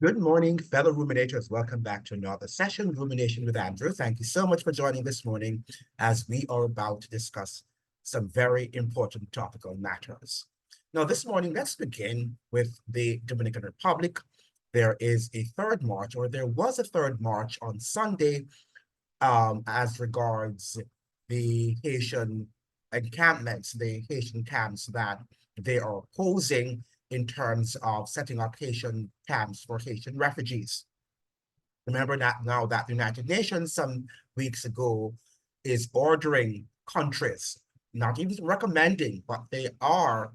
Good morning, fellow ruminators. Welcome back to another session, Rumination with Andrew. Thank you so much for joining this morning as we are about to discuss some very important topical matters. Now, this morning, let's begin with the Dominican Republic. There is a third march, or there was a third march on Sunday as regards the Haitian encampments, the Haitian camps that they are opposing in terms of setting up Haitian camps for Haitian refugees. Remember that now that the United Nations some weeks ago is ordering countries, not even recommending, but they are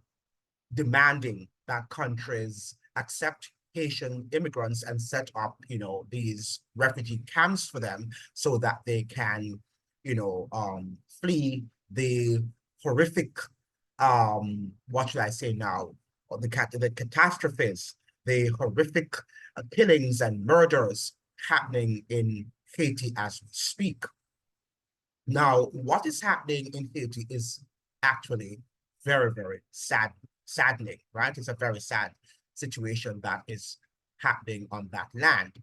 demanding that countries accept Haitian immigrants and set up, these refugee camps for them so that they can, flee the horrific, what should I say now, the catastrophes, the horrific killings and murders happening in Haiti as we speak. Now, what is happening in Haiti is actually very, very saddening, right? It's a very sad situation that is happening on that land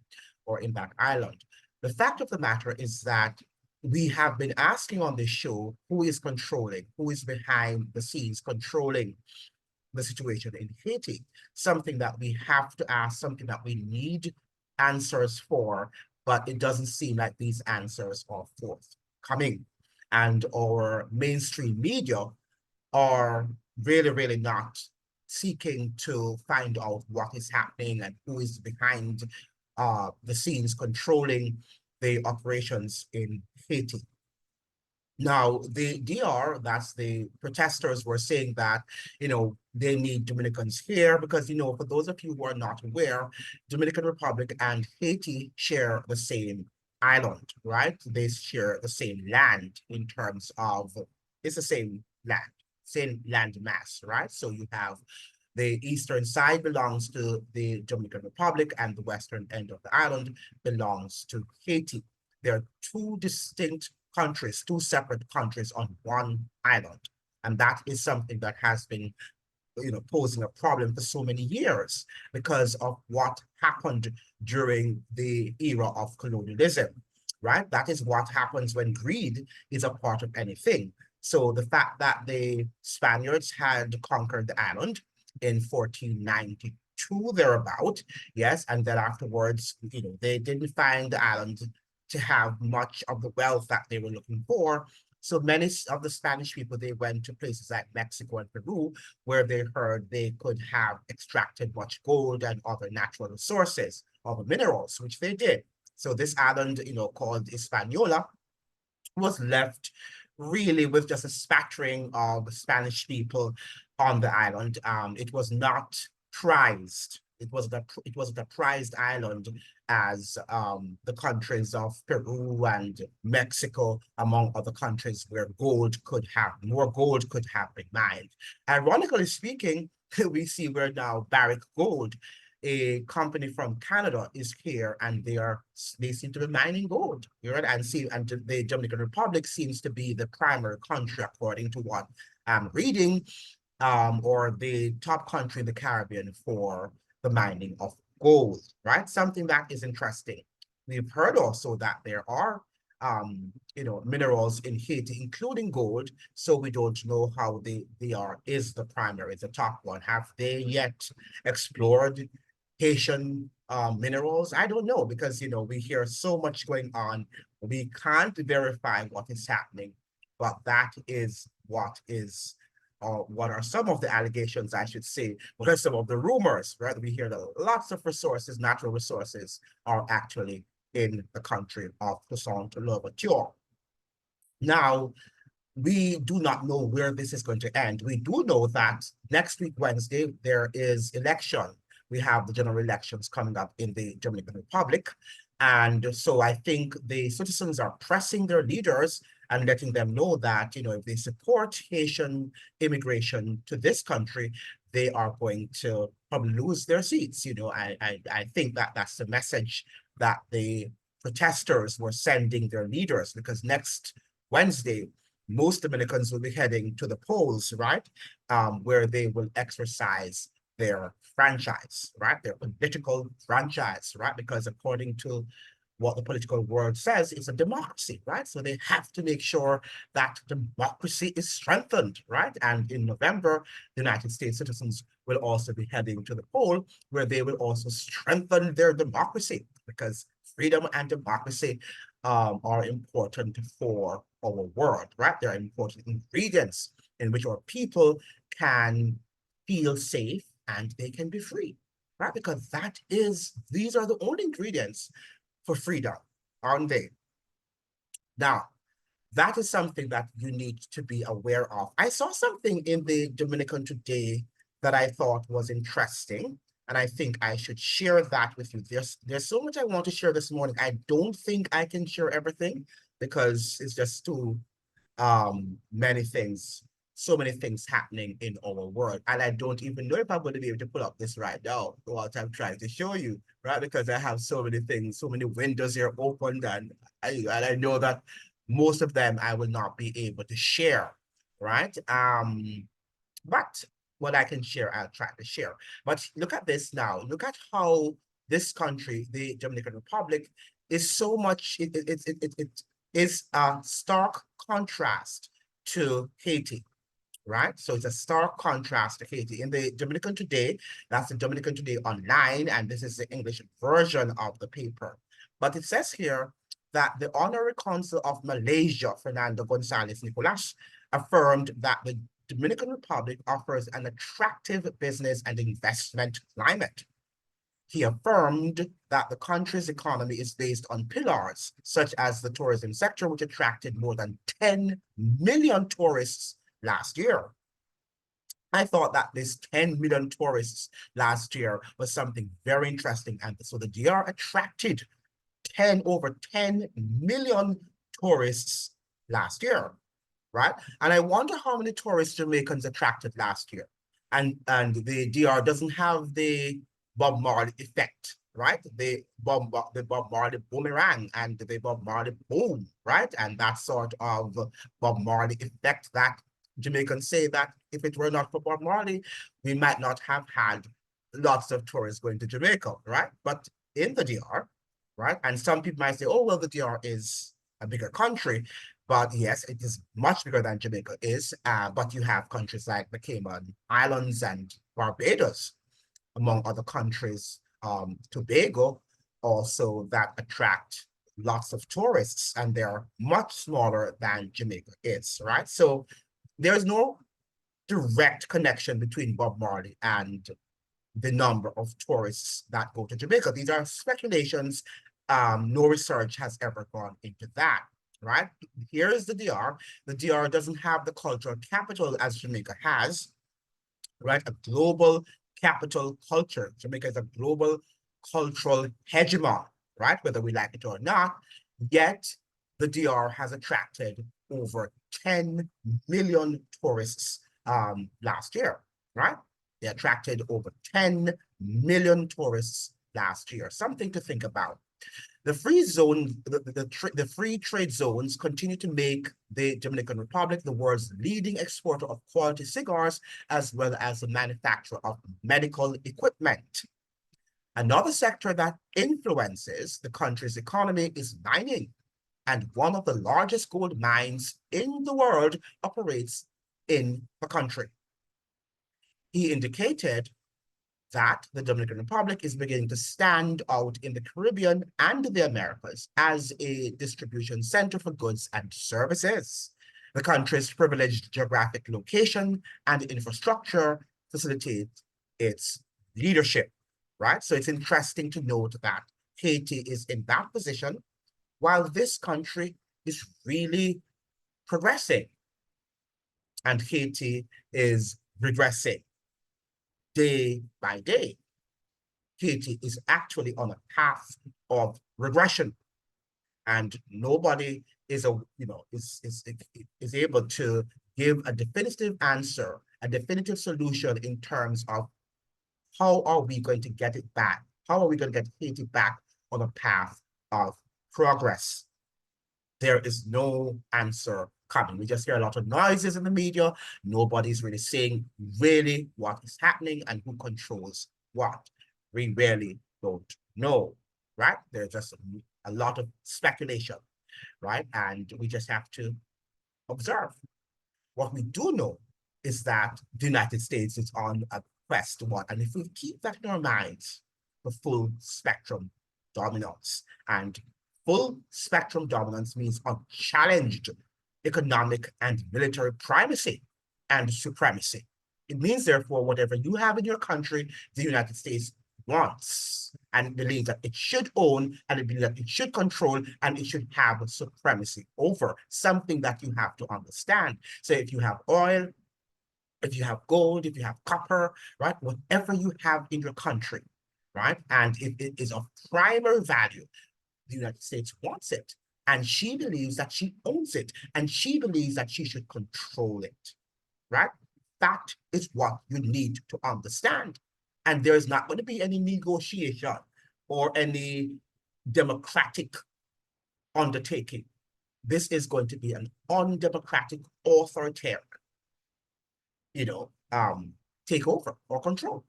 or in that island. The fact of the matter is that we have been asking on this show who is controlling, who is behind the scenes controlling the situation in Haiti, something that we have to ask, something that we need answers for, but it doesn't seem like these answers are forthcoming. And our mainstream media are really, really not seeking to find out what is happening and who is behind the scenes controlling the operations in Haiti. Now, the DR, that's the protesters, were saying that, they need Dominicans here because, for those of you who are not aware, Dominican Republic and Haiti share the same island, right? They share the same land in terms of, it's the same land mass, right? So you have the eastern side belongs to the Dominican Republic and the western end of the island belongs to Haiti. There are two distinct countries, two separate countries on one island. And that is something that has been, posing a problem for so many years because of what happened during the era of colonialism, right? That is what happens when greed is a part of anything. So the fact that the Spaniards had conquered the island in 1492, thereabout, yes, and then afterwards, they didn't find the island to have much of the wealth that they were looking for. So many of the Spanish people, they went to places like Mexico and Peru, where they heard they could have extracted much gold and other natural resources, other minerals, which they did. So this island, called Hispaniola, was left really with just a spattering of Spanish people on the island. It was not prized. It wasn't a prized island as the countries of Peru and Mexico, among other countries where more gold could have been mined. Ironically speaking, we see where now Barrick Gold, a company from Canada, is here, and they seem to be mining gold. Right? And the Dominican Republic seems to be the primary country, according to what I'm reading, or the top country in the Caribbean for the mining of gold. Right, something that is interesting. We've heard also that there are minerals in Haiti, including gold. So we don't know how is the primary, the top one. Have they yet explored Haitian minerals? I don't know because we hear so much going on. We can't verify what is happening, but that is what are some of the allegations, I should say, because some of the rumors, right? We hear that lots of resources, natural resources, are actually in the country of Toussaint Louverture. Now, we do not know where this is going to end. We do know that next week, Wednesday, there is election. We have the general elections coming up in the Dominican Republic. And so I think the citizens are pressing their leaders and letting them know that, if they support Haitian immigration to this country, they are going to probably lose their seats. I think that that's the message that the protesters were sending their leaders, because next Wednesday, most Dominicans will be heading to the polls, right? Where they will exercise their franchise, right? Their political franchise, right? Because according to what the political world says, it's a democracy, right? So they have to make sure that democracy is strengthened, right? And in November, the United States citizens will also be heading to the poll where they will also strengthen their democracy, because freedom and democracy are important for our world, right? They're important ingredients in which our people can feel safe and they can be free, right? Because these are the only ingredients for freedom, aren't they? Now, that is something that you need to be aware of. I saw something in the Dominican today that I thought was interesting, and I think I should share that with you. There's so much I want to share this morning. I don't think I can share everything because it's just too many things, so many things happening in our world. And I don't even know if I'm going to be able to pull up this right now, what I'm trying to show you, right? Because I have so many things, so many windows here opened, and I know that most of them I will not be able to share, right? But what I can share, I'll try to share. But look at this now. Look at how this country, the Dominican Republic, is so much, it is a stark contrast to Haiti, right? So it's a stark contrast to Haiti. In the Dominican Today, that's the Dominican Today online, and this is the English version of the paper. But it says here that the Honorary Consul of Malaysia, Fernando Gonzalez Nicolas, affirmed that the Dominican Republic offers an attractive business and investment climate. He affirmed that the country's economy is based on pillars, such as the tourism sector, which attracted more than 10 million tourists last year. I thought that this 10 million tourists last year was something very interesting. And so the DR attracted over 10 million tourists last year, right? And I wonder how many tourists Jamaicans attracted last year. And the DR doesn't have the Bob Marley effect, right? The Bob Marley boomerang and the Bob Marley boom, right? And that sort of Bob Marley effect that Jamaicans say that if it were not for Bob Marley, we might not have had lots of tourists going to Jamaica, right? But in the DR, right? And some people might say, oh, well, the DR is a bigger country. But yes, it is much bigger than Jamaica is. But you have countries like the Cayman Islands and Barbados, among other countries, Tobago, also that attract lots of tourists, and they're much smaller than Jamaica is, right? So there's no direct connection between Bob Marley and the number of tourists that go to Jamaica. These are speculations. No research has ever gone into that, right? Here is the DR. The DR doesn't have the cultural capital as Jamaica has, right? A global capital culture. Jamaica is a global cultural hegemon, right? Whether we like it or not. Yet the DR has attracted over 10 million tourists last year, right? They attracted over 10 million tourists last year. Something to think about. The free trade zones continue to make the Dominican Republic the world's leading exporter of quality cigars, as well as the manufacturer of medical equipment. Another sector that influences the country's economy is mining, and one of the largest gold mines in the world operates in the country. He indicated that the Dominican Republic is beginning to stand out in the Caribbean and the Americas as a distribution center for goods and services. The country's privileged geographic location and infrastructure facilitate its leadership, right? So it's interesting to note that Haiti is in that position while this country is really progressing and Haiti is regressing day by day. Haiti is actually on a path of regression, and nobody is able to give a definitive answer, a definitive solution in terms of how are we going to get it back? How are we going to get Haiti back on a path of progress? There is no answer coming. We just hear a lot of noises in the media. Nobody's really saying really what is happening and who controls what. We really don't know, right? There's just a lot of speculation, right? And we just have to observe. What we do know is that the United States is on a quest to what, and if we keep that in our minds, the full spectrum dominance. And full spectrum dominance means unchallenged economic and military primacy and supremacy. It means, therefore, whatever you have in your country, the United States wants and believes that it should own, and it believes that it should control, and it should have supremacy over, something that you have to understand. So if you have oil, if you have gold, if you have copper, right, whatever you have in your country, right, and it is of primary value, the United States wants it, and she believes that she owns it, and she believes that she should control it, right? That is what you need to understand. And there's not going to be any negotiation or any democratic undertaking. This is going to be an undemocratic, authoritarian, takeover or control.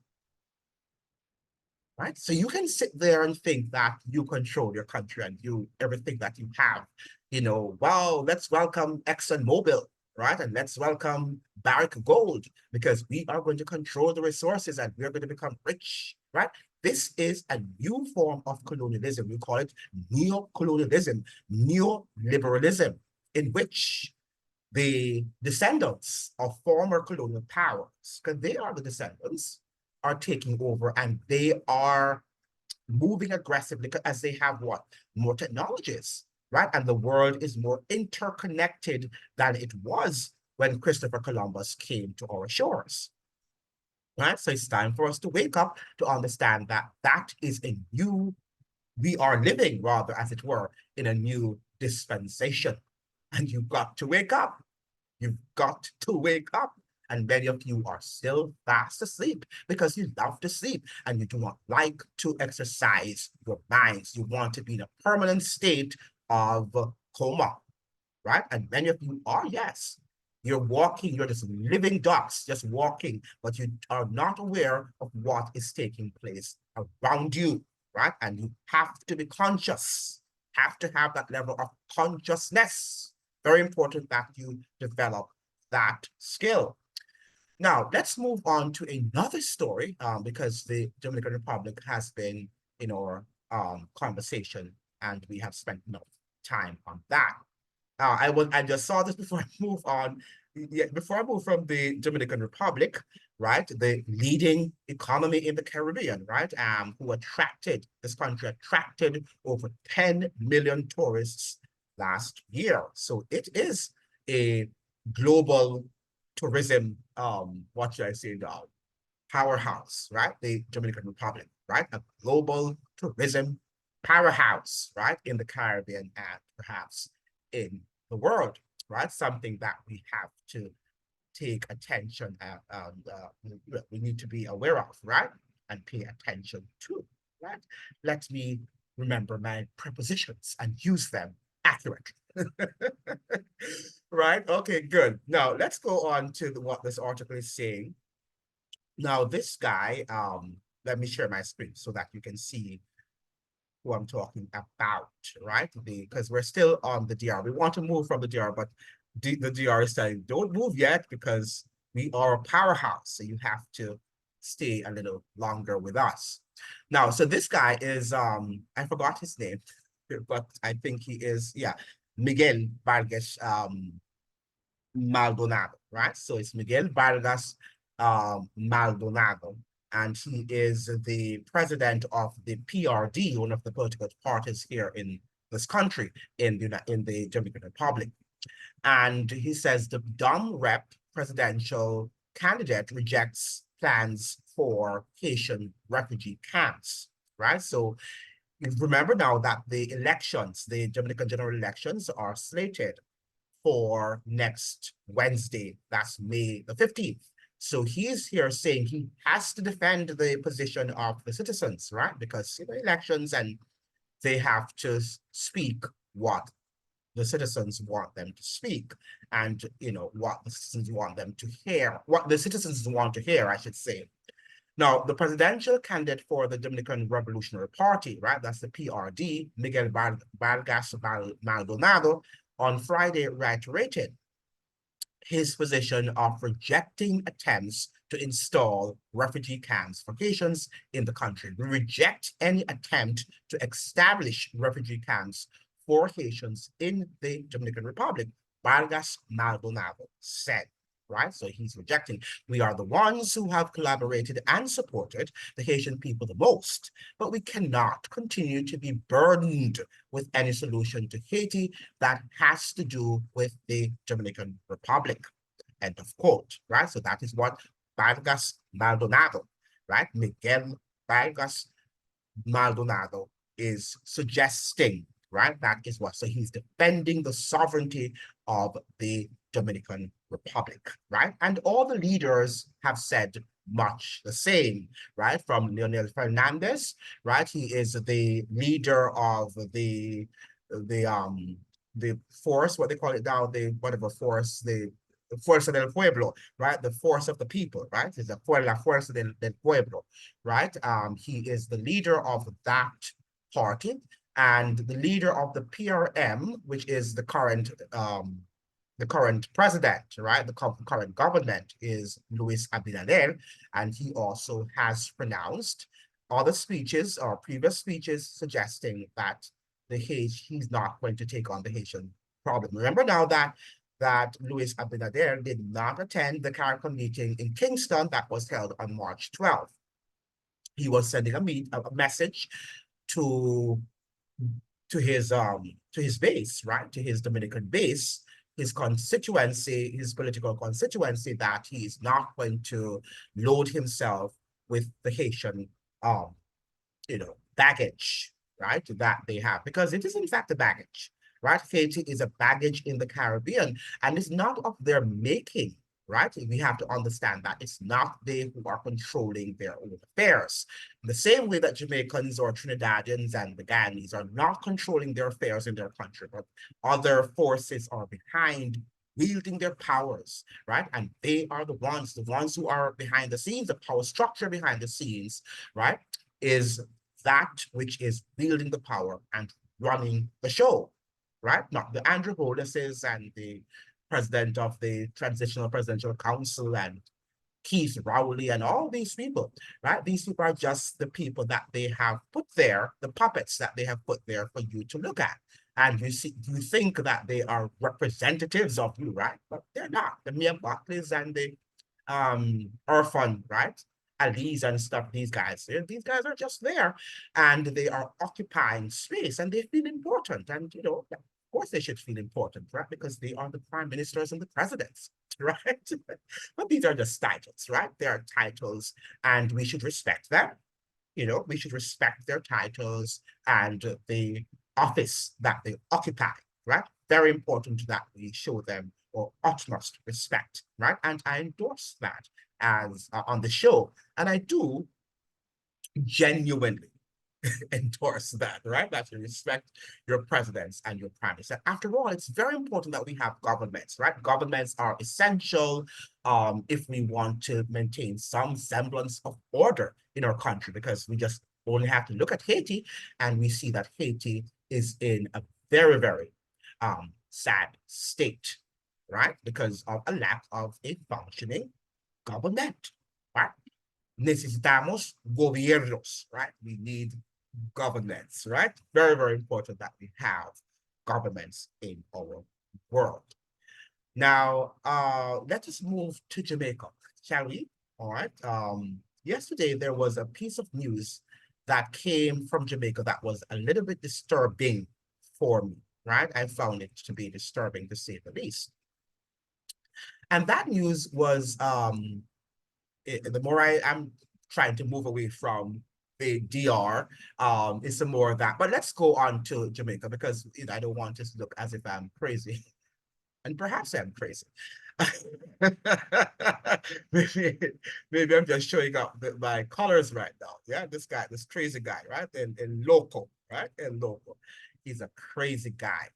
Right? So you can sit there and think that you control your country and everything that you have, wow, let's welcome ExxonMobil, right? And let's welcome Barrick Gold, because we are going to control the resources and we're going to become rich, right? This is a new form of colonialism. We call it neo-colonialism, neoliberalism, in which the descendants of former colonial powers, because they are the descendants, are taking over, and they are moving aggressively as they have what? More technologies, right? And the world is more interconnected than it was when Christopher Columbus came to our shores, right? So it's time for us to wake up to understand that we are living, rather, as it were, in a new dispensation. And you've got to wake up. You've got to wake up. And many of you are still fast asleep because you love to sleep and you do not like to exercise your minds. You want to be in a permanent state of coma, right? And many of you are, yes. You're walking, you're just living ducks, just walking, but you are not aware of what is taking place around you, right? And you have to be conscious, have to have that level of consciousness. Very important that you develop that skill. Now, let's move on to another story, because the Dominican Republic has been in our conversation, and we have spent enough time on that. I just saw this before I move on. Yeah, before I move from the Dominican Republic, right, the leading economy in the Caribbean, right, this country attracted over 10 million tourists last year. So it is a global tourism, what should I say now, powerhouse, right? The Dominican Republic, right? A global tourism powerhouse, right? In the Caribbean and perhaps in the world, right? Something that we have to take attention and we need to be aware of, right? And pay attention to, right? Let me remember my prepositions and use them accurately. Right? Okay, good. Now let's go on to what this article is saying. Now, this guy, let me share my screen so that you can see who I'm talking about, right? Because we're still on the DR. We want to move from the DR, but the DR is saying, don't move yet because we are a powerhouse. So you have to stay a little longer with us. Now, so this guy is, I forgot his name, but I think he is, yeah, Miguel Vargas Maldonado, right? So it's Miguel Vargas Maldonado, and he is the president of the PRD, one of the political parties here in this country, in the Dominican Republic. And he says the dumb rep presidential candidate rejects plans for Haitian refugee camps, right? So remember now that the Dominican general elections are slated for next Wednesday, that's May the 15th. So he's here saying he has to defend the position of the citizens, right? Because elections, and they have to speak what the citizens want them to speak, and what the citizens want them to hear, what the citizens want to hear, I should say. Now, the presidential candidate for the Dominican Revolutionary Party, right, that's the PRD, Miguel Vargas Maldonado, on Friday reiterated his position of rejecting attempts to install refugee camps for Haitians in the country. We reject any attempt to establish refugee camps for Haitians in the Dominican Republic, Vargas Maldonado said. Right? So he's rejecting. We are the ones who have collaborated and supported the Haitian people the most, but we cannot continue to be burdened with any solution to Haiti that has to do with the Dominican Republic. End of quote, right? So that is what Vargas Maldonado, right? Miguel Vargas Maldonado is suggesting, right? That is what, so he's defending the sovereignty of the Dominican Republic, right? And all the leaders have said much the same, right? From Leonel Fernandez, right? He is the leader of the force, what they call it now, the whatever force, the Fuerza del Pueblo, right? The force of the people, right? It's la fuerza del pueblo, right? He is the leader of that party, and the leader of the PRM, which is the current president, right? The current government is Luis Abinader, and he also has pronounced other speeches or previous speeches suggesting that he's not going to take on the Haitian problem. Remember now that Luis Abinader did not attend the CARICOM meeting in Kingston that was held on March 12th. He was sending a message to his base, right? To his Dominican base, his constituency, his political constituency, that he is not going to load himself with the Haitian baggage, right? That they have, because it is in fact a baggage, right? Haiti is a baggage in the Caribbean, and it's not of their making, right? We have to understand that it's not they who are controlling their own affairs. In the same way that Jamaicans or Trinidadians and the Guyanese are not controlling their affairs in their country, but other forces are behind wielding their powers, right? And they are the ones who are behind the scenes, the power structure behind the scenes, right? Is that which is wielding the power and running the show, right? Not the Andrew Holdeses and the president of the Transitional Presidential Council and Keith Rowley and all these people, right? These people are just the people that they have put there, the puppets that they have put there for you to look at. And you think that they are representatives of you, right? But they're not. The mere Buckleys and the Orphan, right? Ali's and stuff, these guys are just there, and they are occupying space, and they feel important. And of course they should feel important, right? Because they are the prime ministers and the presidents, right? But these are just titles, right? They are titles, and we should respect them. We should respect their titles and the office that they occupy, right? Very important that we show them or utmost respect, right? And I endorse that as on the show, and I do genuinely endorse that, right? That you respect your presidents and your prime minister. After all, it's very important that we have governments, right? Governments are essential if we want to maintain some semblance of order in our country, because we just only have to look at Haiti and we see that Haiti is in a very, very sad state, right? Because of a lack of a functioning government, right? Necesitamos gobiernos, right? We need governments, right? Very, very important that we have governments in our world. Now, let us move to Jamaica, shall we? All right. Yesterday, there was a piece of news that came from Jamaica that was a little bit disturbing for me, right? I found it to be disturbing, to say the least. And that news was, the more I am trying to move away from the DR, it's some more of that. But let's go on to Jamaica, because I don't want to look as if I'm crazy. And perhaps I'm crazy. maybe I'm just showing up my colors right now. Yeah, this crazy guy, right? And local, right? And local. He's a crazy guy.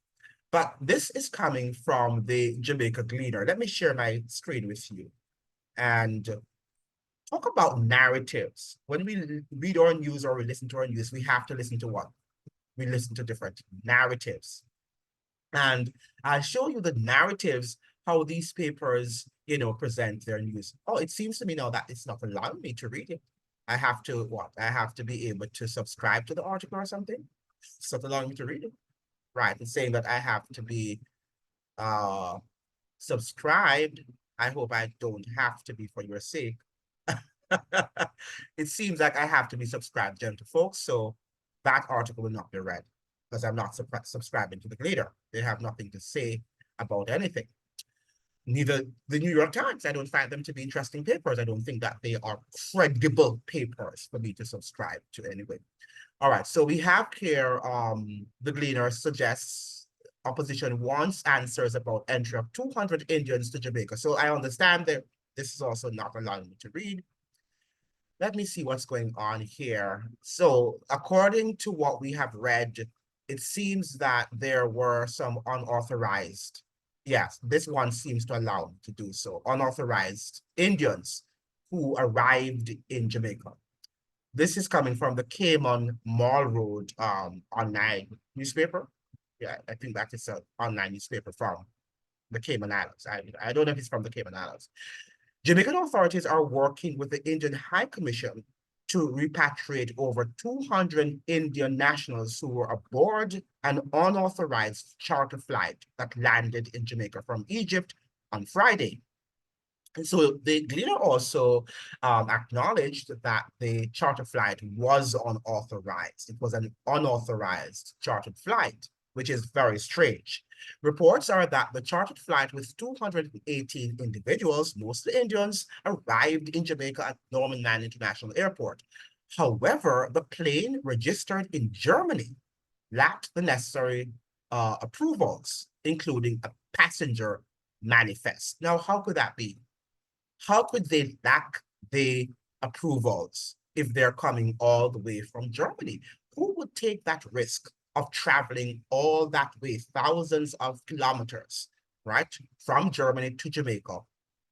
But this is coming from the Jamaica Gleaner. Let me share my screen with you and talk about narratives. When we read our news or we listen to our news, we have to listen to what? We listen to different narratives. And I'll show you the narratives, how these papers, present their news. Oh, it seems to me now that it's not allowing me to read it. I have to what? I have to be able to subscribe to the article or something. It's not allowing me to read it. Right. It's saying that I have to be uh subscribed. I hope I don't have to be for your sake. It seems like I have to be subscribed, gentle folks, so that article will not be read because I'm not subscribing to the Leader. They have nothing to say about anything. Neither the New York Times. I don't find them to be interesting papers. I don't think that they are credible papers for me to subscribe to anyway. All right, so we have here, the Gleaner suggests opposition wants answers about entry of 200 Indians to Jamaica. So I understand that this is also not allowing me to read. Let me see what's going on here. So according to what we have read, it seems that there were some unauthorized. Yes, this one seems to allow to do so. Unauthorized Indians who arrived in Jamaica. This is coming from the Cayman Mall Road online newspaper. Yeah, I think that is an online newspaper from the Cayman Islands. I don't know if it's from the Cayman Islands. Jamaican authorities are working with the Indian High Commission to repatriate over 200 Indian nationals who were aboard an unauthorized charter flight that landed in Jamaica from Egypt on Friday. And so the Gleaner also acknowledged that the charter flight was unauthorized. It was an unauthorized chartered flight, which is very strange. Reports are that the chartered flight with 218 individuals, mostly Indians, arrived in Jamaica at Norman Mann International Airport. However, the plane registered in Germany lacked the necessary approvals, including a passenger manifest. Now, how could that be? How could they lack the approvals if they're coming all the way from Germany? Who would take that risk of traveling all that way, thousands of kilometers, right, from Germany to Jamaica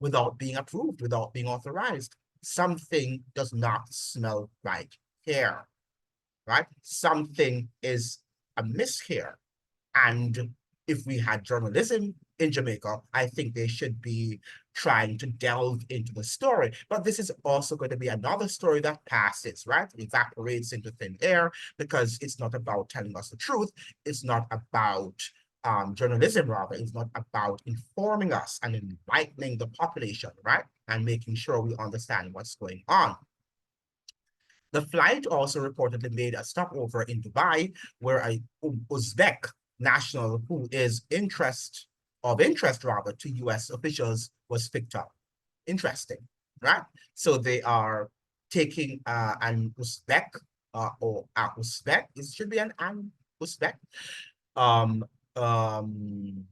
without being approved, without being authorized? Something does not smell right here, right? Something is amiss here. And if we had journalism in Jamaica, I think they should be trying to delve into the story. But this is also going to be another story that passes, right? It evaporates into thin air because it's not about telling us the truth. It's not about journalism, rather. It's not about informing us and enlightening the population, right? And making sure we understand what's going on. The flight also reportedly made a stopover in Dubai, where a Uzbek national who is of interest rather to US officials was picked up. Interesting, right? So they are taking an Uzbek or a Uzbek, it should be an Uzbek, um, um,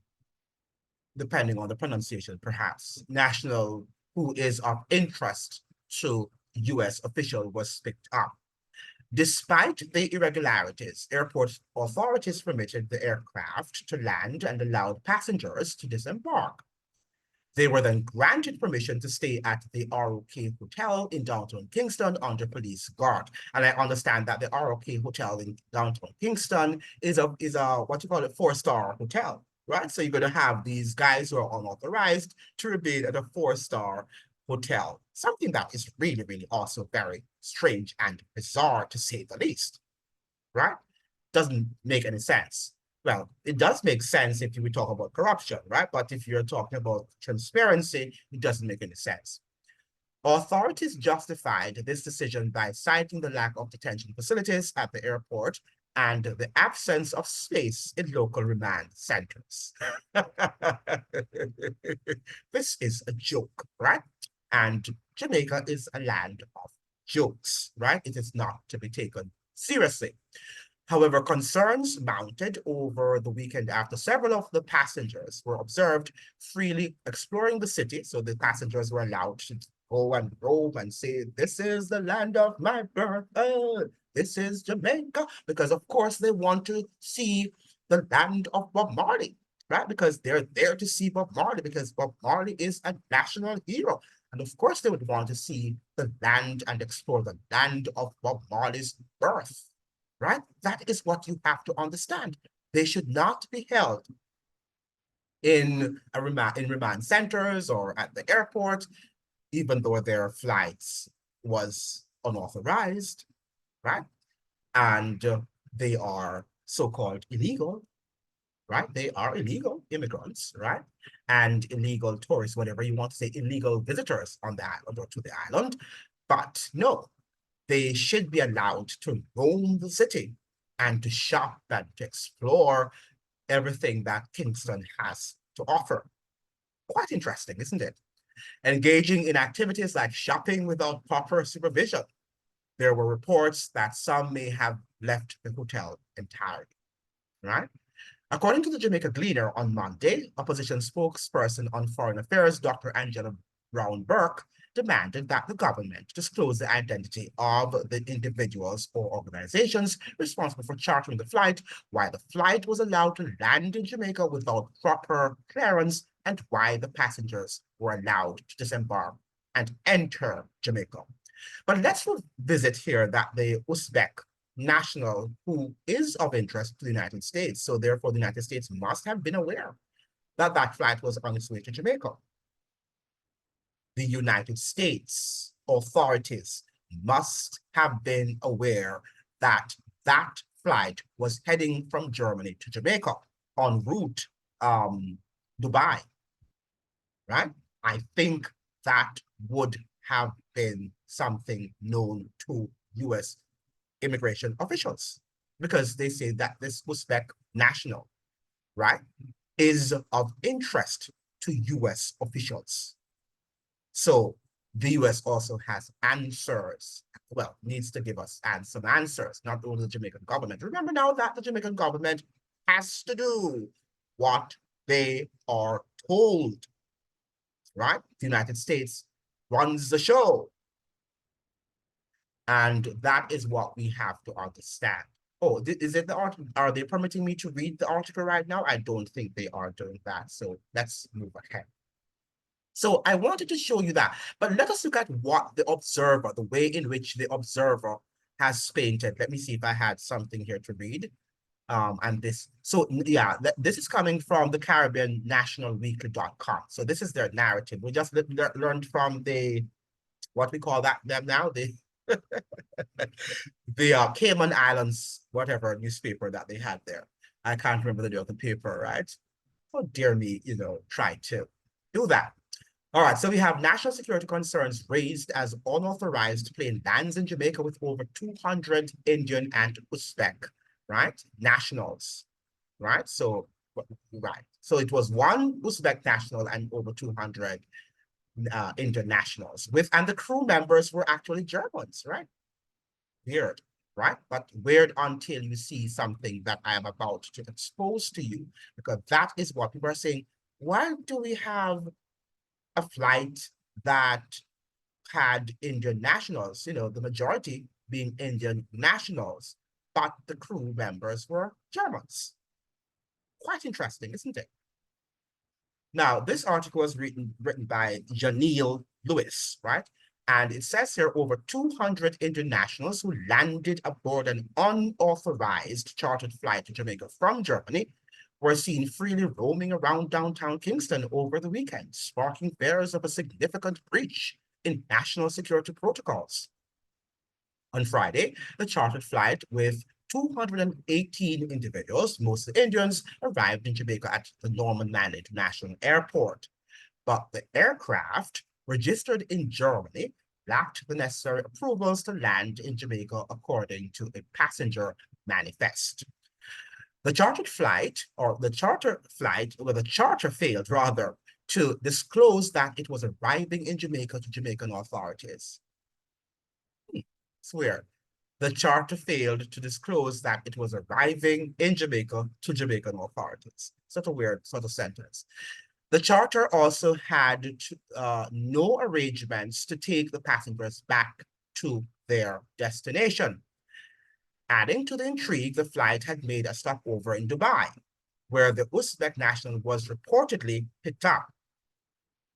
depending on the pronunciation, perhaps, national who is of interest to US official was picked up. Despite the irregularities, airport authorities permitted the aircraft to land and allowed passengers to disembark. They were then granted permission to stay at the ROK Hotel in downtown Kingston under police guard. And I understand that the ROK Hotel in downtown Kingston is a what you call it, 4-star hotel, right? So you're going to have these guys who are unauthorized to remain at a 4-star hotel, something that is really, really also very strange and bizarre to say the least, right? Doesn't make any sense. Well, it does make sense if we talk about corruption, right? But if you're talking about transparency, it doesn't make any sense. Authorities justified this decision by citing the lack of detention facilities at the airport and the absence of space in local remand centers. This is a joke, right? And Jamaica is a land of jokes, right? It is not to be taken seriously. However, concerns mounted over the weekend after several of the passengers were observed freely exploring the city. So the passengers were allowed to go and roam and say, this is the land of my birth. This is Jamaica. Because, of course, they want to see the land of Bob Marley. right? Because they're there to see Bob Marley, because Bob Marley is a national hero. And of course, they would want to see the land and explore the land of Bob Marley's birth, right? That is what you have to understand. They should not be held in remand centers or at the airport, even though their flights was unauthorized, right? And they are so-called illegal, right? They are illegal immigrants, right? And illegal tourists, whatever you want to say, illegal visitors on the island or to the island. But no, they should be allowed to roam the city and to shop and to explore everything that Kingston has to offer. Quite interesting, isn't it? Engaging in activities like shopping without proper supervision. There were reports that some may have left the hotel entirely, right? According to the Jamaica Gleaner on Monday, opposition spokesperson on foreign affairs, Dr. Angela Brown Burke, demanded that the government disclose the identity of the individuals or organizations responsible for chartering the flight, why the flight was allowed to land in Jamaica without proper clearance, and why the passengers were allowed to disembark and enter Jamaica. But let's visit here that the Uzbek national who is of interest to the United States. So therefore, the United States must have been aware that that flight was on its way to Jamaica. The United States authorities must have been aware that that flight was heading from Germany to Jamaica en route Dubai, right? I think that would have been something known to US immigration officials, because they say that this Uzbek national, right, is of interest to US officials. So the US also has answers, well, needs to give us some answers, not only the Jamaican government. Remember now that the Jamaican government has to do what they are told, right? The United States runs the show. And that is what we have to understand. Oh, is it the article? Are they permitting me to read the article right now? I don't think they are doing that. So let's move ahead. So I wanted to show you that, but let us look at what the observer, the way in which the observer has painted. Let me see if I had something here to read. And this, so yeah, this is coming from the Caribbean National Weekly.com. So this is their narrative. We just learned from the, what we call them now, the Cayman Islands, whatever newspaper that they had there. I can't remember the name of the paper, right? Oh, dear me, try to do that. All right, so we have national security concerns raised as unauthorized plane lands in Jamaica with over 200 Indian and Uzbek, right, nationals, right? So, right. So it was one Uzbek national and over 200 Indian nationals and the crew members were actually Germans, right? Weird, right? But weird until you see something that I am about to expose to you, because that is what people are saying. Why do we have a flight that had Indian nationals, the majority being Indian nationals, but the crew members were Germans? Quite interesting, isn't it? Now, this article was written by Janelle Lewis, right? And it says here over 200 Indian nationals who landed aboard an unauthorized chartered flight to Jamaica from Germany were seen freely roaming around downtown Kingston over the weekend, sparking fears of a significant breach in national security protocols. On Friday, the chartered flight with 218 individuals, mostly Indians, arrived in Jamaica at the Norman Manley International Airport. But the aircraft, registered in Germany, lacked the necessary approvals to land in Jamaica according to a passenger manifest. The charter failed rather to disclose that it was arriving in Jamaica to Jamaican authorities. It's weird. The charter failed to disclose that it was arriving in Jamaica to Jamaican authorities. Such a weird sort of sentence. The charter also had no arrangements to take the passengers back to their destination. Adding to the intrigue, the flight had made a stopover in Dubai. where the Uzbek national was reportedly picked up.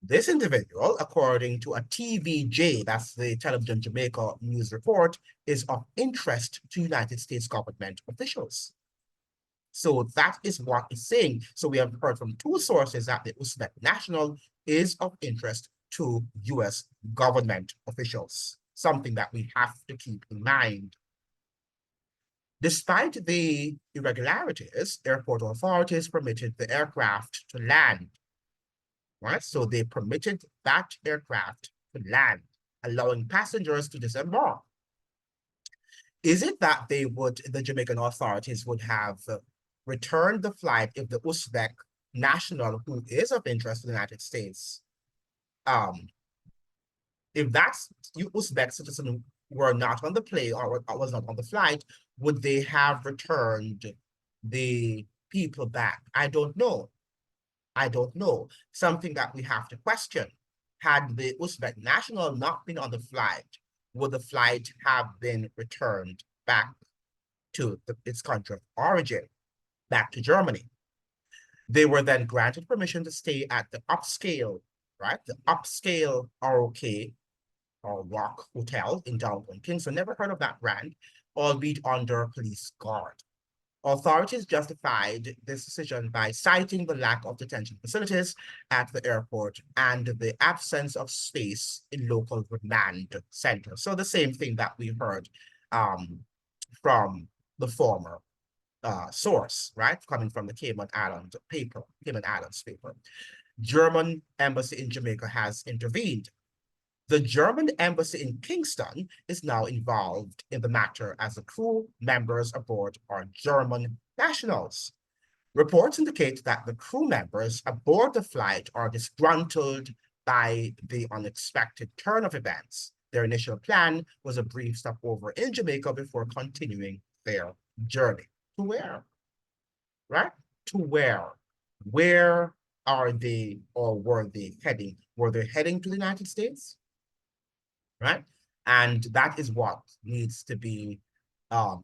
This individual, according to a TVJ, that's the Television Jamaica news report, is of interest to United States government officials. So that is what it's saying. So we have heard from two sources that the Uzbek national is of interest to US government officials, something that we have to keep in mind. Despite the irregularities, airport authorities permitted the aircraft to land. Right? So they permitted that aircraft to land, allowing passengers to disembark. Is it that the Jamaican authorities would have returned the flight if the Uzbek national, who is of interest to the United States, um, if that's Uzbek citizen were not on the plane or was not on the flight, would they have returned the people back? I don't know. I don't know. Something that we have to question. Had the Uzbek national not been on the flight, would the flight have been returned back to its country of origin, back to Germany? They were then granted permission to stay at the upscale, right? The upscale ROK or Rock Hotel in downtown Kingston. Never heard of that brand, albeit under police guard. Authorities justified this decision by citing the lack of detention facilities at the airport and the absence of space in local remand centers. So the same thing that we heard from the former source, right? Coming from the Cayman Islands paper. German embassy in Jamaica has intervened. The German embassy in Kingston is now involved in the matter as the crew members aboard are German nationals. Reports indicate that the crew members aboard the flight are disgruntled by the unexpected turn of events. Their initial plan was a brief stopover in Jamaica before continuing their journey. To where? Right? To where? Where are they or were they heading? Were they heading to the United States? Right? And that is what needs to be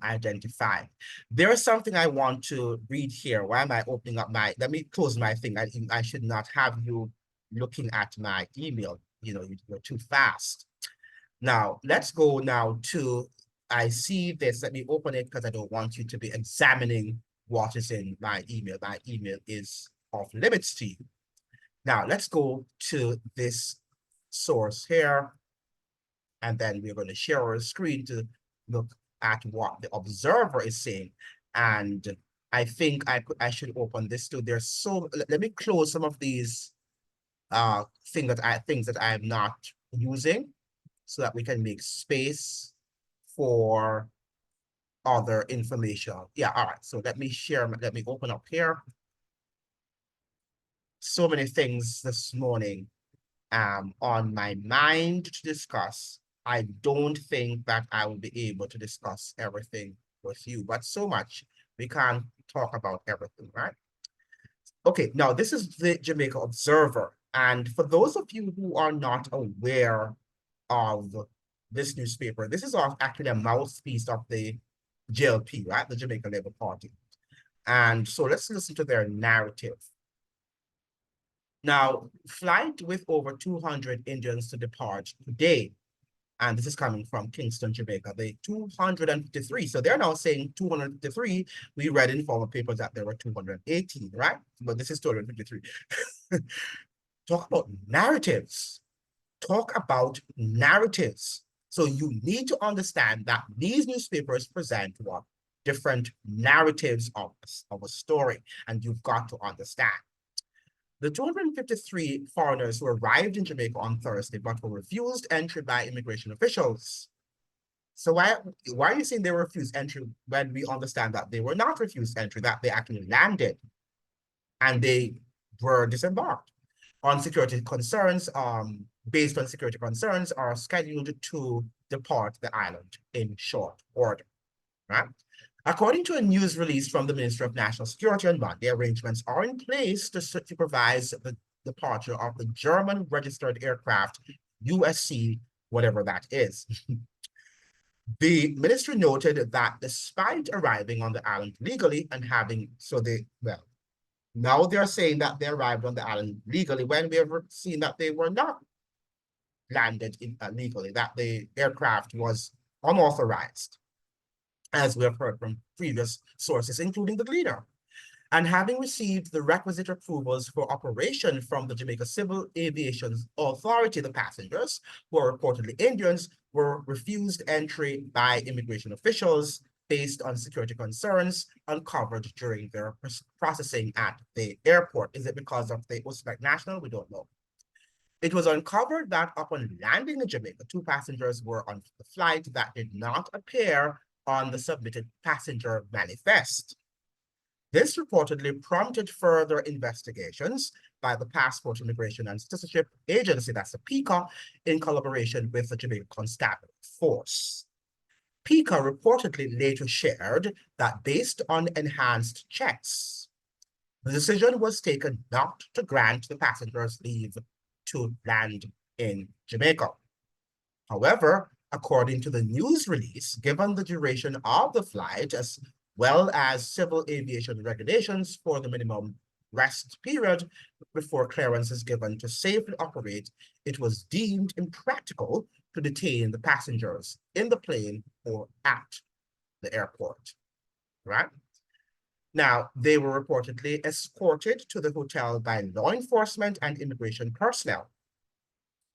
identified. There is something I want to read here. Why am I opening up let me close my thing. I should not have you looking at my email. You know, you're too fast. Now, let's go now to, I see this. Let me open it because I don't want you to be examining what is in my email. My email is off limits to you. Now, let's go to this source here. And then we're going to share our screen to look at what the observer is saying. And I think I should open this too. There's so, let me close some of these things that I am not using so that we can make space for other information. Yeah, all right. So let me open up here. So many things this morning on my mind to discuss. I don't think that I will be able to discuss everything with you, but so much we can't talk about everything, right? Okay, now this is the Jamaica Observer. And for those of you who are not aware of this newspaper, this is actually a mouthpiece of the JLP, right? The Jamaica Labour Party. And so let's listen to their narrative. Now, flight with over 200 Indians to depart today. And this is coming from Kingston, Jamaica, the 253. So they're now saying 253. We read in former papers that there were 218, right? But this is 253. Talk about narratives. Talk about narratives. So you need to understand that these newspapers present what? Different narratives of a story. And you've got to understand. The 253 foreigners who arrived in Jamaica on Thursday but were refused entry by immigration officials. So why are you saying they were refused entry when we understand that they were not refused entry, that they actually landed and they were disembarked on security concerns, based on security concerns, are scheduled to depart the island in short order, right? According to a news release from the Ministry of National Security on Monday, arrangements are in place to supervise the departure of the German registered aircraft USC, whatever that is. The ministry noted that despite arriving on the island legally and having, Now they're saying that they arrived on the island legally when we have seen that they were not landed illegally, that the aircraft was unauthorized, as we have heard from previous sources, including the Gleaner. And having received the requisite approvals for operation from the Jamaica Civil Aviation Authority, the passengers, who are reportedly Indians, were refused entry by immigration officials based on security concerns uncovered during their processing at the airport. Is it because of the Uzbek national? We don't know. It was uncovered that upon landing in Jamaica, two passengers were on the flight that did not appear on the submitted passenger manifest. This reportedly prompted further investigations by the Passport, Immigration and Citizenship Agency, that's the PICA, in collaboration with the Jamaica Constabulary Force. PICA reportedly later shared that based on enhanced checks, the decision was taken not to grant the passengers leave to land in Jamaica. However, according to the news release, given the duration of the flight, as well as civil aviation regulations for the minimum rest period before clearance is given to safely operate, it was deemed impractical to detain the passengers in the plane or at the airport, right? Now, they were reportedly escorted to the hotel by law enforcement and immigration personnel.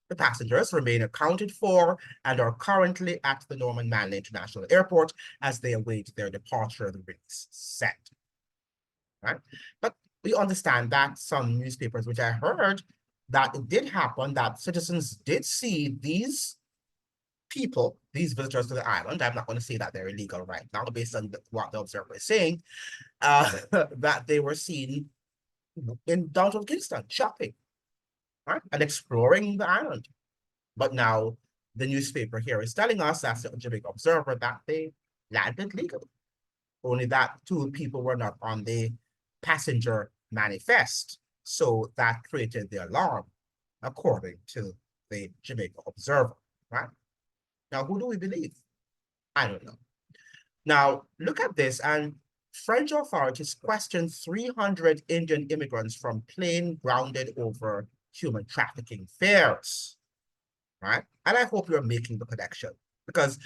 The passengers remain accounted for and are currently at the Norman Manley International Airport as they await their departure, the release said. Right? But we understand that some newspapers, which I heard, that it did happen that citizens did see these people, these visitors to the island. I'm not going to say that they're illegal right now, based on what the observer is saying, that they were seen in downtown Kingston shopping, right, and exploring the island. But now the newspaper here is telling us, that's the Jamaica Observer, that they landed legally. Only that two people were not on the passenger manifest. So that created the alarm, according to the Jamaica Observer, right? Now, who do we believe? I don't know. Now, look at this, and French authorities questioned 300 Indian immigrants from plane grounded over human trafficking fears, right? And I hope you're making the connection, because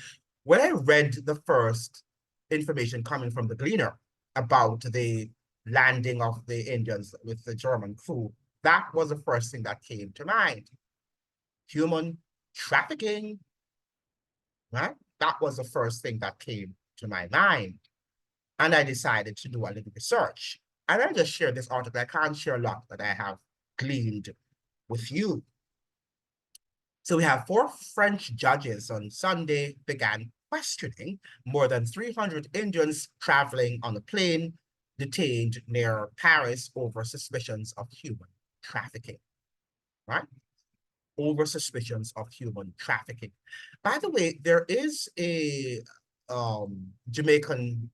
when I read the first information coming from the Gleaner about the landing of the Indians with the German crew, that was the first thing that came to mind. Human trafficking, right? That was the first thing that came to my mind. And I decided to do a little research. And I just shared this article. I can't share a lot that I have gleaned with you. So we have 4 French judges on Sunday began questioning more than 300 Indians traveling on a plane detained near Paris over suspicions of human trafficking, right? Over suspicions of human trafficking. By the way, there is a Jamaican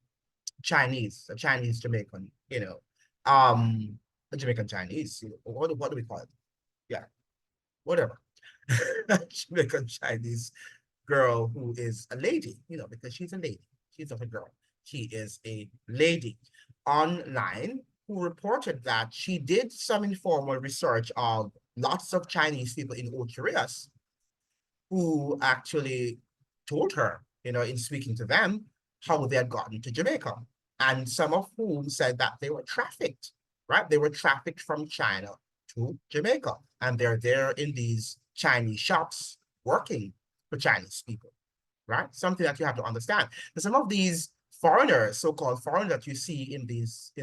Chinese, a Chinese Jamaican, a Jamaican Chinese, what do we call it? Yeah, whatever. Jamaican Chinese girl who is a lady, because she's a lady. She's not a girl. She is a lady online who reported that she did some informal research of lots of Chinese people in Ocherias who actually told her, in speaking to them, how they had gotten to Jamaica. And some of whom said that they were trafficked, right? They were trafficked from China to Jamaica. And they're there in these Chinese shops working for Chinese people, right? Something that you have to understand. And some of these foreigners, so-called foreigners that you see in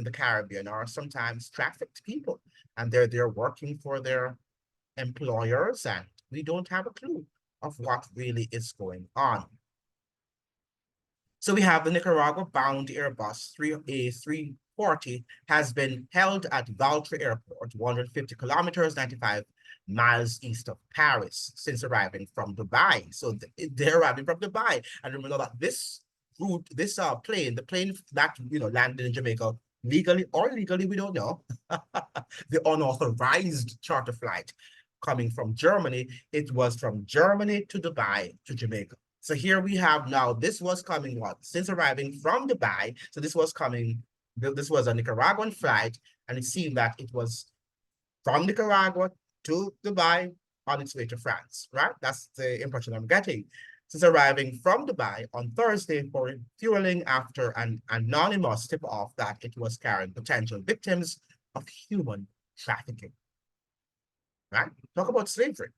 the Caribbean, are sometimes trafficked people. And they're there working for their employers, and we don't have a clue of what really is going on. So we have the Nicaragua-bound Airbus A340 has been held at Valtre Airport, 150 kilometers, 95 miles east of Paris, since arriving from Dubai. So they're arriving from Dubai. And remember that this route, this plane, the plane that landed in Jamaica, legally or illegally, we don't know, the unauthorized charter flight coming from Germany, it was from Germany to Dubai to Jamaica. So here we have now, this was coming since arriving from Dubai, so this was coming This was a Nicaraguan flight, and it seemed that it was from Nicaragua to Dubai on its way to France, right? That's the impression I'm getting. Since arriving from Dubai on Thursday for fueling after an anonymous tip-off that it was carrying potential victims of human trafficking, right? Talk about slavery.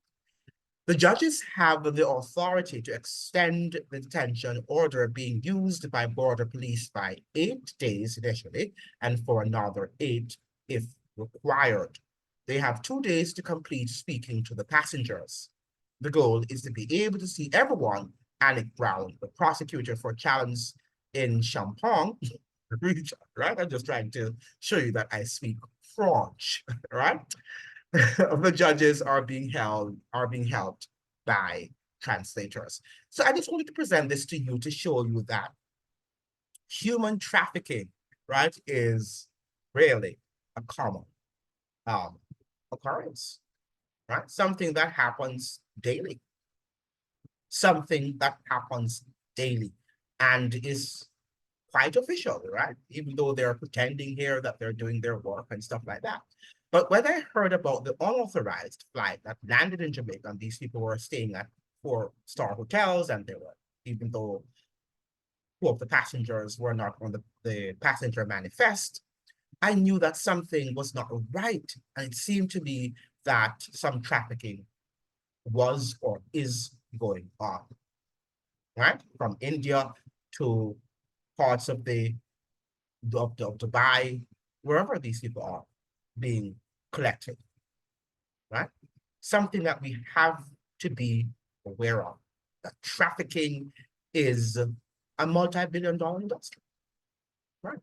The judges have the authority to extend the detention order being used by border police by 8 days initially, and for another 8 if required. They have 2 days to complete speaking to the passengers. The goal is to be able to see everyone. Alec Brown, the prosecutor for challenge in Champagne region, right? I'm just trying to show you that I speak French, right? The judges are being helped by translators. So I just wanted to present this to you to show you that human trafficking, right, is really a common um, occurrence, right? Something that happens daily, something that happens daily and is quite official, right? Even though they're pretending here that they're doing their work and stuff like that. But when I heard about the unauthorized flight that landed in Jamaica, and these people were staying at 4-star hotels, and they were, even though two of the passengers were not on the passenger manifest, I knew that something was not right. And it seemed to me that some trafficking was or is going on, right? From India to parts of of Dubai, wherever these people are being collected, right? Something that we have to be aware of. That trafficking is a multi-billion-dollar industry, right?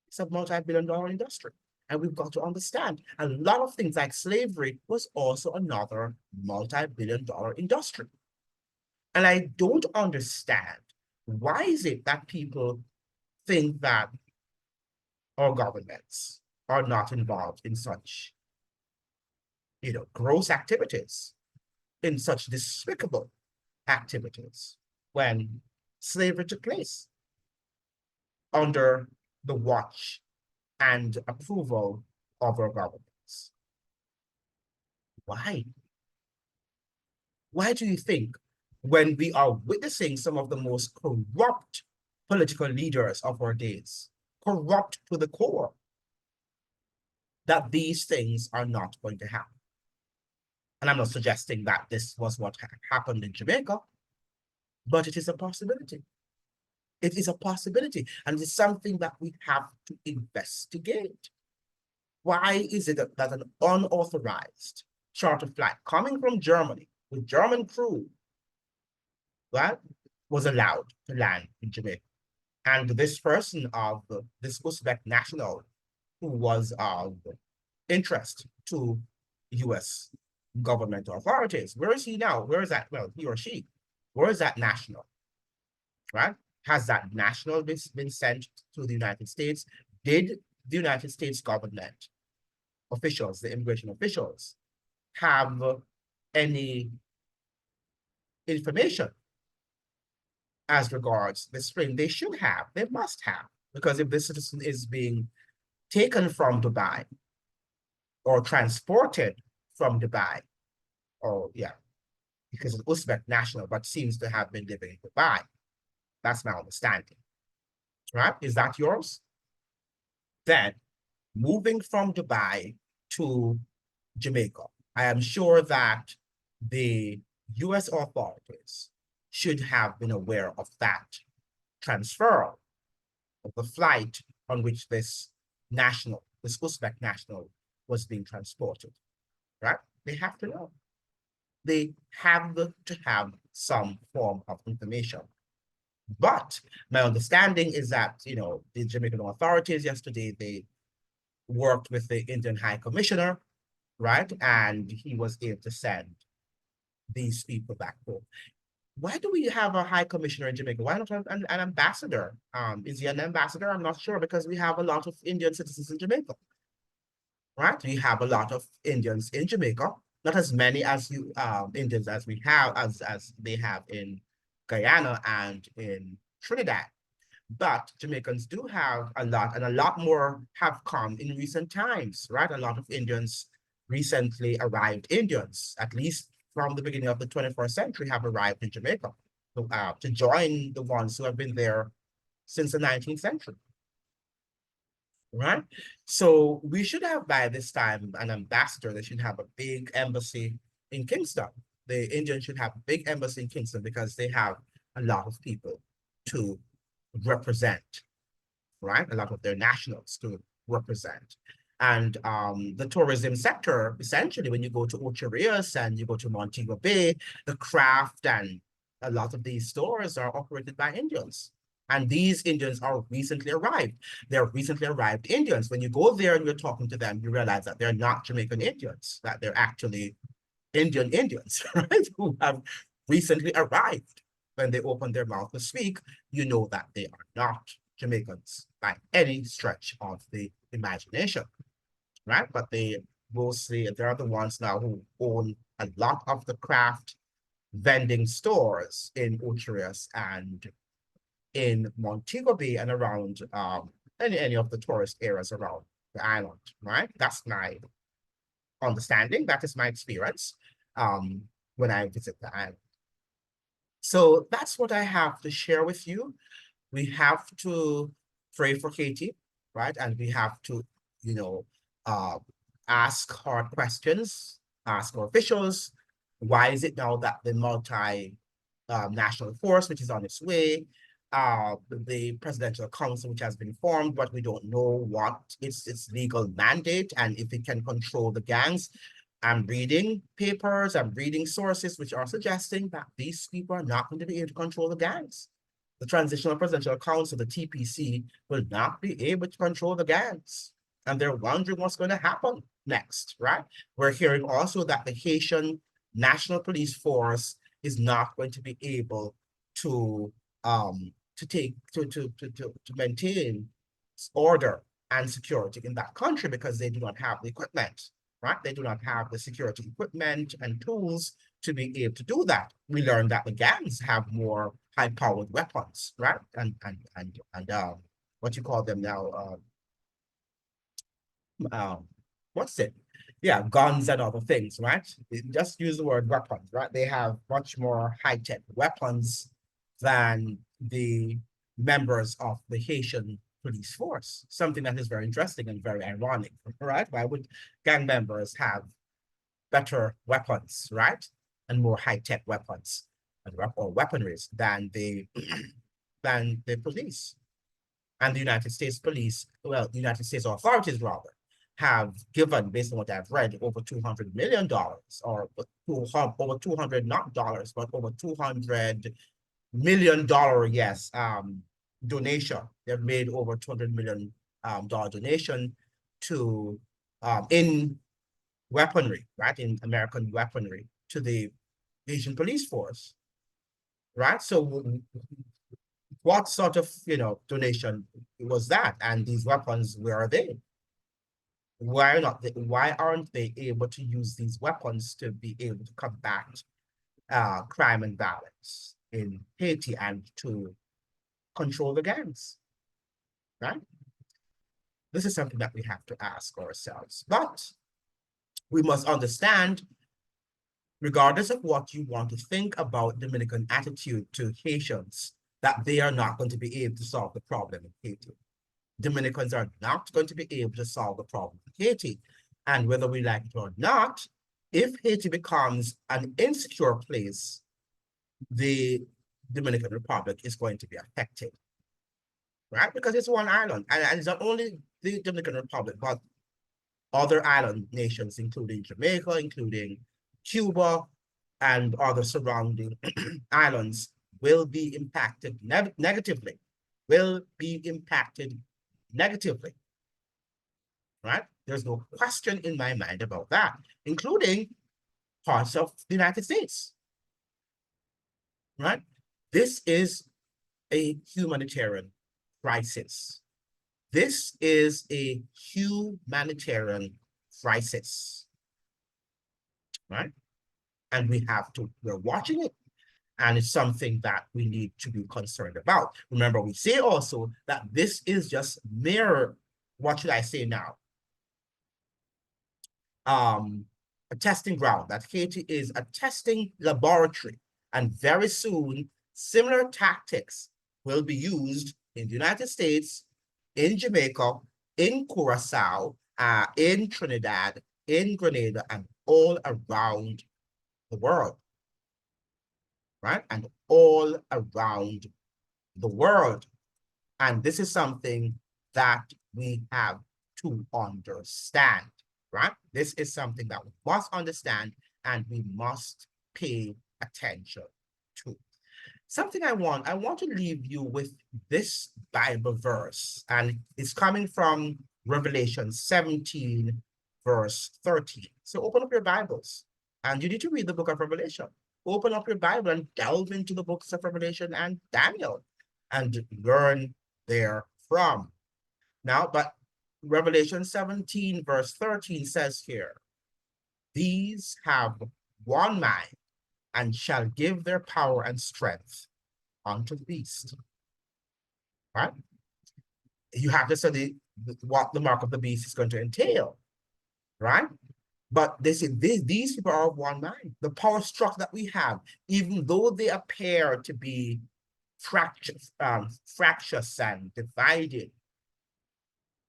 It's a multi-billion-dollar industry. And we've got to understand a lot of things like slavery was also another multi-billion-dollar industry. And I don't understand why is it that people think that our governments are not involved in such, gross activities, in such despicable activities when slavery took place under the watch and approval of our governments. Why? Why do you think when we are witnessing some of the most corrupt political leaders of our days, corrupt to the core, that these things are not going to happen? And I'm not suggesting that this was what happened in Jamaica, but it is a possibility. It is a possibility, and it's something that we have to investigate. Why is it that an unauthorized charter flight coming from Germany with German crew, right, was allowed to land in Jamaica? And this person of this Uzbek national who was of interest to US government authorities, where is he now? Where is that? Well, he or she, where is that national, right? Has that national been sent to the United States? Did the United States government officials, the immigration officials, have any information as regards this spring? They should have, they must have, because if this citizen is being taken from Dubai or transported from Dubai, or yeah, because it's Uzbek national, but seems to have been living in Dubai. That's my understanding, right? Is that yours? Then moving from Dubai to Jamaica, I am sure that the US authorities should have been aware of that transfer of the flight on which this Uzbek national was being transported, right? They have to know. They have to have some form of information. But my understanding is that, the Jamaican authorities yesterday, they worked with the Indian High Commissioner, right? And he was able to send these people back home. Why do we have a high commissioner in Jamaica? Why not an ambassador? Is he an ambassador? I'm not sure, because we have a lot of Indian citizens in Jamaica, right? We have a lot of Indians in Jamaica, not as many as Indians as they have in Guyana and in Trinidad. But Jamaicans do have a lot, and a lot more have come in recent times, right? A lot of Indians, recently arrived Indians, at least from the beginning of the 21st century, have arrived in Jamaica to join the ones who have been there since the 19th century, right? So we should have by this time an ambassador. They should have a big embassy in Kingston. The Indians should have a big embassy in Kingston because they have a lot of people to represent, right? A lot of their nationals to represent. And the tourism sector, essentially, when you go to Ocho Rios and you go to Montego Bay, the craft and a lot of these stores are operated by Indians. And these Indians are recently arrived. They're recently arrived Indians. When you go there and you're talking to them, you realize that they're not Jamaican Indians, that they're actually Indian Indians, right? Who have recently arrived. When they open their mouth to speak, you know that they are not Jamaicans by any stretch of the imagination, right? But they mostly, they're the ones now who own a lot of the craft vending stores in Ocho Rios and in Montego Bay and around any of the tourist areas around the island, right? That's my understanding. That is my experience um, when I visit the island. So that's what I have to share with you. We have to pray for Haiti, right? And we have to, you know, uh, ask hard questions, ask our officials, why is it now that the multi-national force, which is on its way, the presidential council, which has been formed, but we don't know what its legal mandate and if it can control the gangs. I'm reading papers, I'm reading sources which are suggesting that these people are not going to be able to control the gangs. The Transitional Presidential Council, the TPC, will not be able to control the gangs. And they're wondering what's going to happen next, right? We're hearing also that the Haitian National Police Force is not going to be able to maintain order and security in that country because they do not have the equipment, right? They do not have the security equipment and tools to be able to do that. We learned that the gangs have more high-powered weapons, right? And what you call them now? Um, what's it? Yeah, guns and other things, right? Just use the word weapons, right? They have much more high-tech weapons than the members of the Haitian police force. Something that is very interesting and very ironic, right? Why would gang members have better weapons, right? And more high-tech weapons or weaponries than the than the police. And the United States police, well, the United States authorities rather, have given, based on what I've read, over $200 million or over 200, not dollars, but over $200 million, yes, donation. They've made over $200 million donation to in weaponry, right, in American weaponry to the Asian police force, right? So what sort of, donation was that? And these weapons, where are they? Why aren't they able to use these weapons to be able to combat crime and violence in Haiti and to control the gangs, right? This is something that we have to ask ourselves. But we must understand, regardless of what you want to think about Dominican attitude to Haitians, that they are not going to be able to solve the problem in Haiti. Dominicans are not going to be able to solve the problem in Haiti. And whether we like it or not, if Haiti becomes an insecure place, the Dominican Republic is going to be affected, right? Because it's one island. And it's not only the Dominican Republic, but other island nations, including Jamaica, including Cuba, and other surrounding islands will be impacted negatively, will be impacted negatively, right? There's no question in my mind about that, including parts of the United States, right? This is a humanitarian crisis. This is a humanitarian crisis, right? And we're watching it. And it's something that we need to be concerned about. Remember, we say also that this is just mere, what should I say now? A testing ground, that Haiti is a testing laboratory. And very soon, similar tactics will be used in the United States, in Jamaica, in Curacao, in Trinidad, in Grenada, and all around the world, right? And all around the world. And this is something that we have to understand, right? This is something that we must understand and we must pay attention to. Something I want to leave you with this Bible verse, and it's coming from Revelation 17, verse 13. So open up your Bibles, and you need to read the book of Revelation. Open up your Bible and delve into the books of Revelation and Daniel and learn therefrom. Now, but Revelation 17, verse 13 says here, these have one mind and shall give their power and strength unto the beast. Right? You have to study what the mark of the beast is going to entail, right? But they say these people are of one mind. The power structure that we have, even though they appear to be fractious and divided,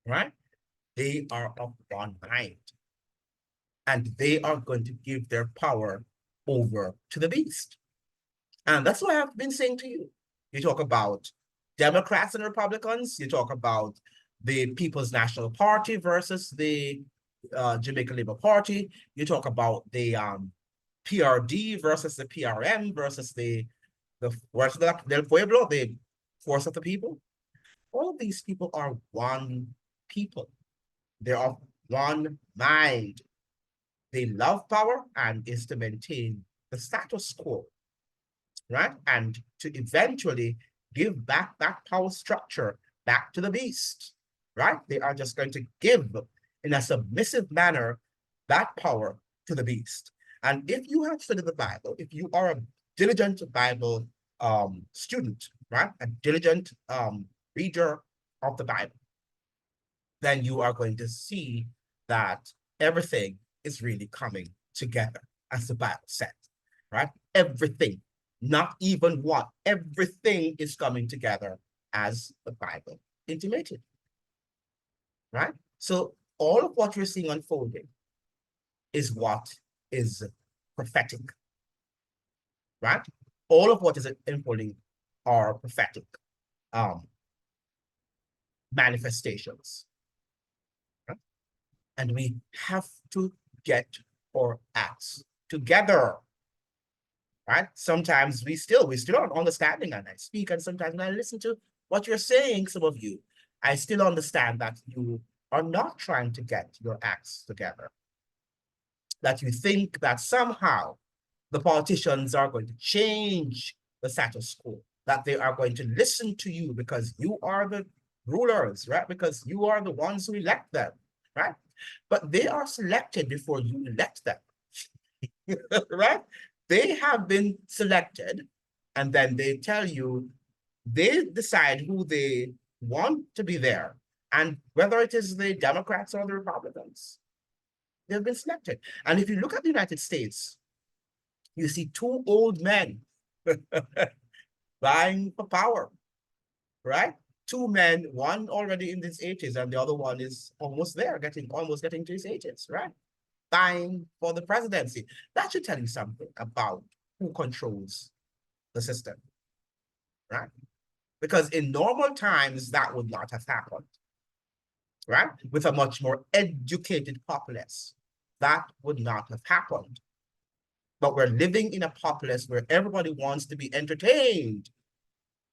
right? They are of one mind. And they are going to give their power over to the beast. And that's what I've been saying to you. You talk about Democrats and Republicans. You talk about the People's National Party versus the Jamaica Labour Party. You talk about the PRD versus the PRM versus the Fuerza del Pueblo, the Force of the People. All of these people are one people. They're of one mind. They love power and is to maintain the status quo, right? And to eventually give back that power structure back to the beast, right? They are just going to give in a submissive manner that power to the beast. And if you have studied the Bible, if you are a diligent Bible student, right? A diligent reader of the Bible, then you are going to see that everything is really coming together, as the Bible says, right? Everything, not even one, everything is coming together as the Bible intimated, right? So all of what you're seeing unfolding is what is prophetic, right? All of what is unfolding are prophetic manifestations, right? And we have to get our acts together, right? Sometimes we still aren't understanding, and I speak, and sometimes when I listen to what you're saying, some of you, I still understand that you are not trying to get your acts together. That you think that somehow the politicians are going to change the status quo, that they are going to listen to you because you are the rulers, right? Because you are the ones who elect them, right? But they are selected before you elect them, right? They have been selected, and then they tell you, they decide who they want to be there. And whether it is the Democrats or the Republicans, they've been selected. And if you look at the United States, you see two old men vying for power, right? Two men, one already in his 80s, and the other one is almost there, almost getting to his 80s, right? Vying for the presidency. That should tell you something about who controls the system, right? Because in normal times, that would not have happened, right? With a much more educated populace, that would not have happened. But we're living in a populace where everybody wants to be entertained.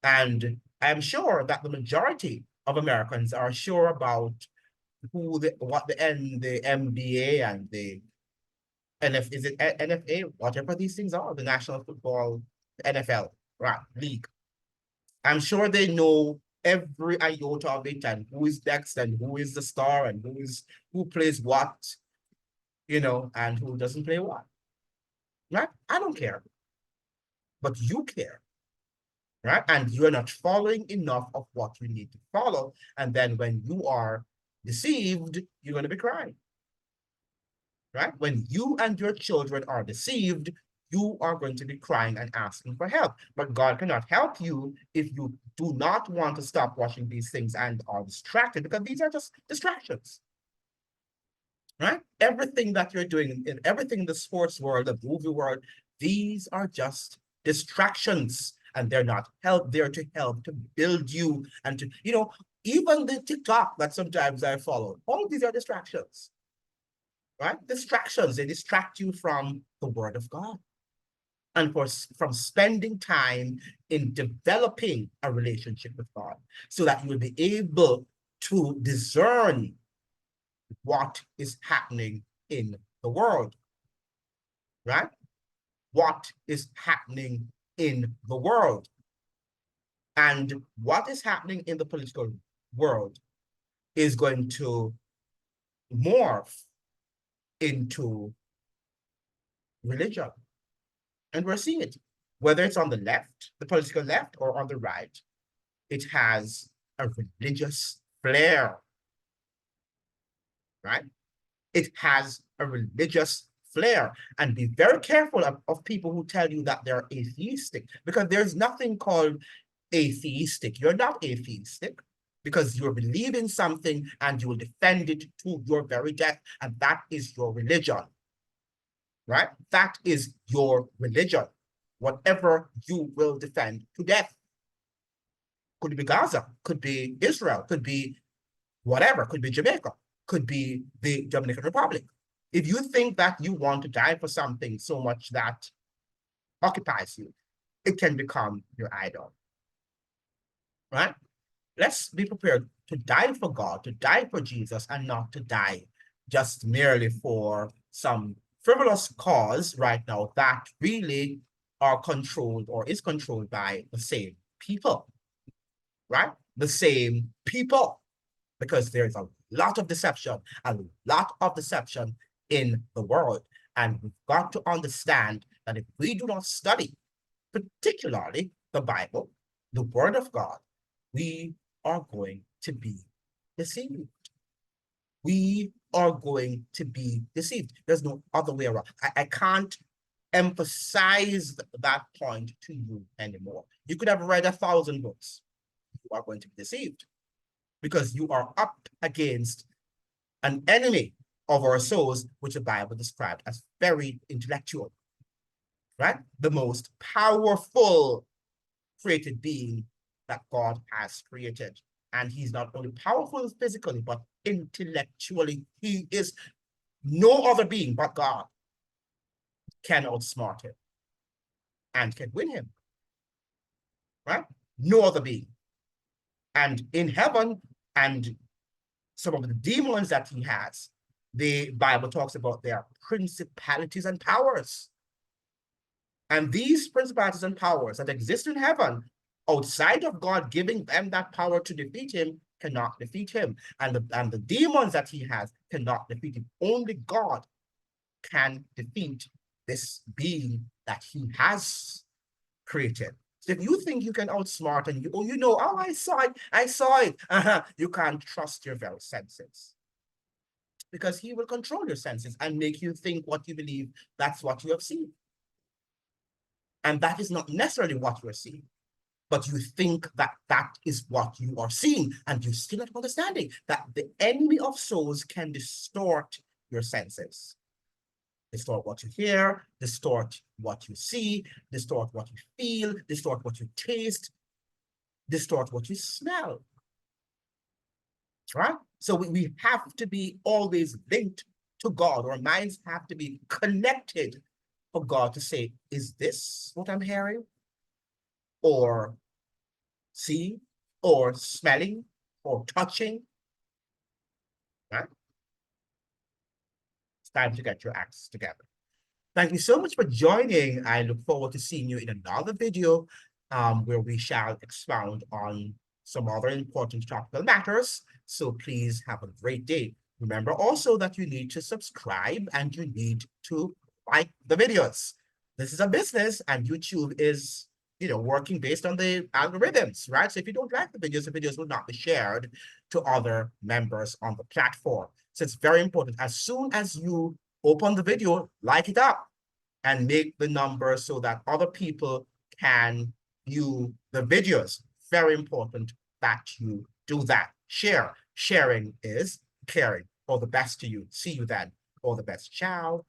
And I'm sure that the majority of Americans are sure about what the NBA and the is it NFA, whatever these things are, the National Football, NFL, right, league. I'm sure they know every iota of it and who is next and who is the star and who plays what, and who doesn't play what. Right? I don't care. but you care, right? And you're not following enough of what you need to follow. And then when you are deceived, you're going to be crying, right? When you and your children are deceived, you are going to be crying and asking for help. But God cannot help you if you do not want to stop watching these things and are distracted, because these are just distractions, right? Everything that you're doing in everything in the sports world, the movie world, these are just distractions, and they're not there to help to build you and to, even the TikTok that sometimes I follow, all these are distractions, right? Distractions, they distract you from the word of God and from spending time in developing a relationship with God so that you will be able to discern what is happening in the world, right? What is happening in the world. And what is happening in the political world is going to morph into religion. And we're seeing it, whether it's on the left, the political left, or on the right, it has a religious flair, right? It has a religious flair. And be very careful of people who tell you that they're atheistic, because there's nothing called atheistic. You're not atheistic because you believe in something and you will defend it to your very death, and that is your religion, right? That is your religion. Whatever you will defend to death. Could be Gaza, could be Israel, could be whatever, could be Jamaica, could be the Dominican Republic. If you think that you want to die for something so much that occupies you, it can become your idol, right? Let's be prepared to die for God, to die for Jesus, and not to die just merely for some frivolous cause right now that really are controlled or is controlled by the same people, right? The same people, because there's a lot of deception, in the world. And we've got to understand that if we do not study, particularly the Bible, the Word of God, we are going to be deceived. We are going to be deceived. There's no other way around. I can't emphasize that point to you anymore. You could have read 1,000 books. You are going to be deceived because you are up against an enemy of our souls, which the Bible described as very intellectual, right? The most powerful created being that God has created. And he's not only powerful physically, but intellectually. He is no other being but God can outsmart him and can win him, right? No other being. And in heaven, and some of the demons that he has, the Bible talks about their principalities and powers. And these principalities and powers that exist in heaven, outside of God giving them that power to defeat him, cannot defeat him. And the demons that he has cannot defeat him. Only God can defeat this being that he has created. So if you think you can outsmart and I saw it, you can't trust your very senses. Because he will control your senses and make you think what you believe, that's what you have seen. And that is not necessarily what you're seeing, but you think that that is what you are seeing, and you still not understanding that the enemy of souls can distort your senses. Distort what you hear, distort what you see, distort what you feel, distort what you taste, distort what you smell. Right? So we have to be always linked to God. Our minds have to be connected for God to say, is this what I'm hearing? Or seeing? Or smelling? Or touching? Right? It's time to get your acts together. Thank you so much for joining. I look forward to seeing you in another video where we shall expound on some other important topical matters. So please have a great day. Remember also that you need to subscribe and you need to like the videos. this is a business, and YouTube is, working based on the algorithms, right? So if you don't like the videos will not be shared to other members on the platform. So it's very important. As soon as you open the video, like it up and make the number so that other people can view the videos. Very important that you do that. Share. Sharing is caring. All the best to you. See you then. All the best. Ciao.